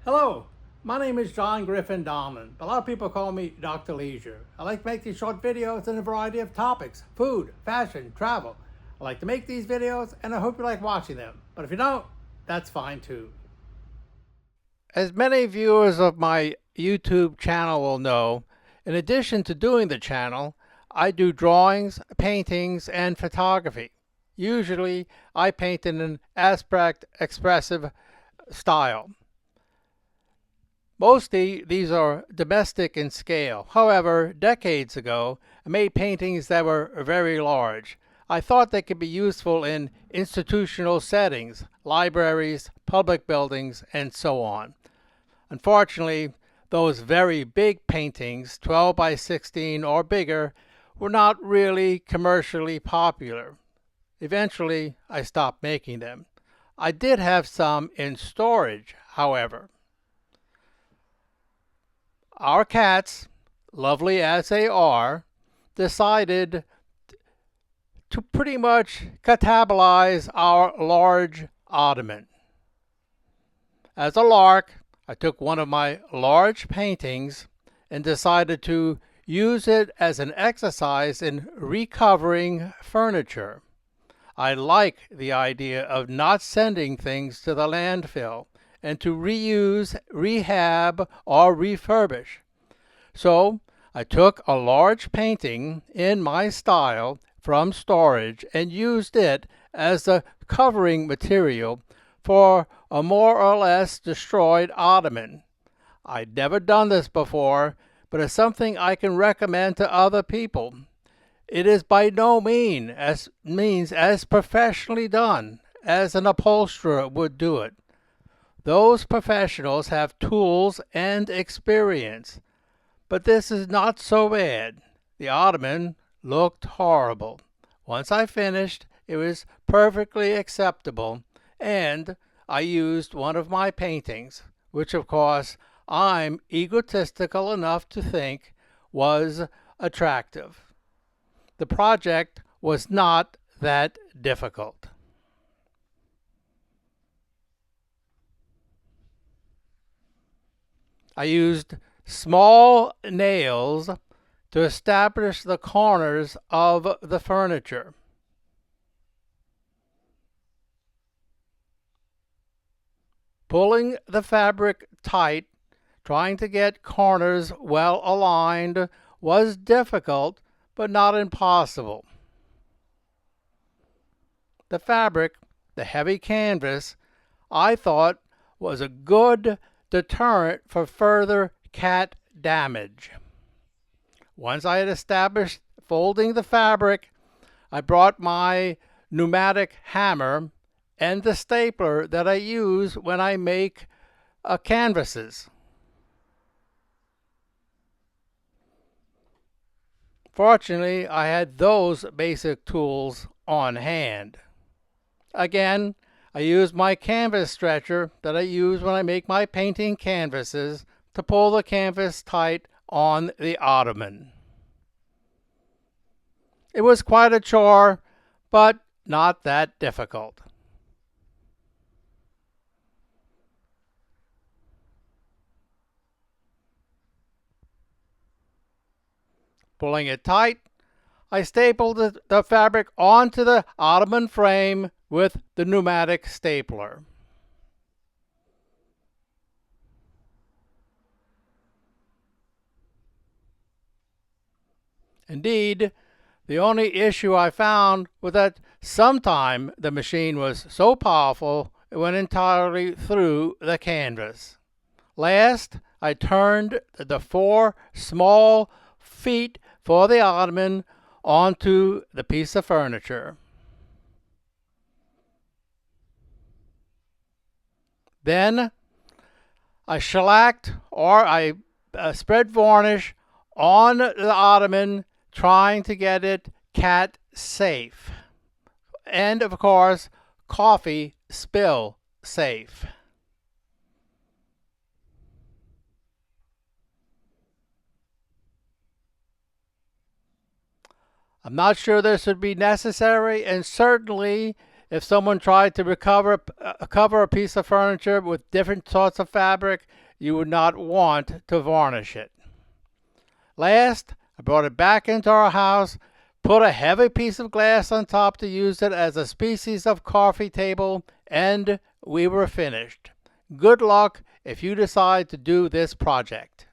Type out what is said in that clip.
Hello, my name is Jon Griffin Donlon, but a lot of people call me Dr.Leisure. I like to make these short videos on a variety of topics: food, fashion, travel. I like to make these videos and I hope you like watching them. But if you don't, that's fine too. As many viewers of my YouTube channel will know, in addition to doing the channel, I do drawings, paintings, and photography. Usually, I paint in an abstract, expressive style. Mostly, these are domestic in scale. However, decades ago, I made paintings that were very large. I thought they could be useful in institutional settings, libraries, public buildings, and so on. Unfortunately, those very big paintings, 12 by 16 or bigger, were not really commercially popular. Eventually, I stopped making them. I did have some in storage, however. Our cats, lovely as they are, decided to pretty much catabolize our large ottoman. As a lark, I took one of my large paintings and decided to use it as an exercise in recovering furniture. I like the idea of not sending things to the landfill and to reuse, rehab, or refurbish. So I took a large painting in my style from storage and used it as the covering material for a more or less destroyed ottoman. I'd never done this before, but it's something I can recommend to other people. It is by no means as professionally done as an upholsterer would do it. Those professionals have tools and experience. But this is not so bad. The ottoman looked horrible. Once I finished, it was perfectly acceptable, and I used one of my paintings, which of course I'm egotistical enough to think was attractive. The project was not that difficult. I used small nails to establish the corners of the furniture. Pulling the fabric tight, trying to get corners well aligned was difficult, but not impossible. The fabric, the heavy canvas, I thought was a good deterrent for further cat damage. Once I had established folding the fabric, I brought my pneumatic hammer and the stapler that I use when I make canvases. Fortunately, I had those basic tools on hand. Again, I used my canvas stretcher that I use when I make my painting canvases to pull the canvas tight on the ottoman. It was quite a chore, but not that difficult. Pulling it tight, I stapled the fabric onto the ottoman frame with the pneumatic stapler. Indeed, the only issue I found was that sometime the machine was so powerful it went entirely through the canvas. Last, I turned the 4 small feet for the ottoman onto the piece of furniture. Then I shellacked or I spread varnish on the ottoman, trying to get it cat safe. And of course, coffee spill safe. I'm not sure this would be necessary, and certainly If someone tried to cover a piece of furniture with different sorts of fabric, you would not want to varnish it. Last, I brought it back into our house, put a heavy piece of glass on top to use it as a species of coffee table, and we were finished. Good luck if you decide to do this project.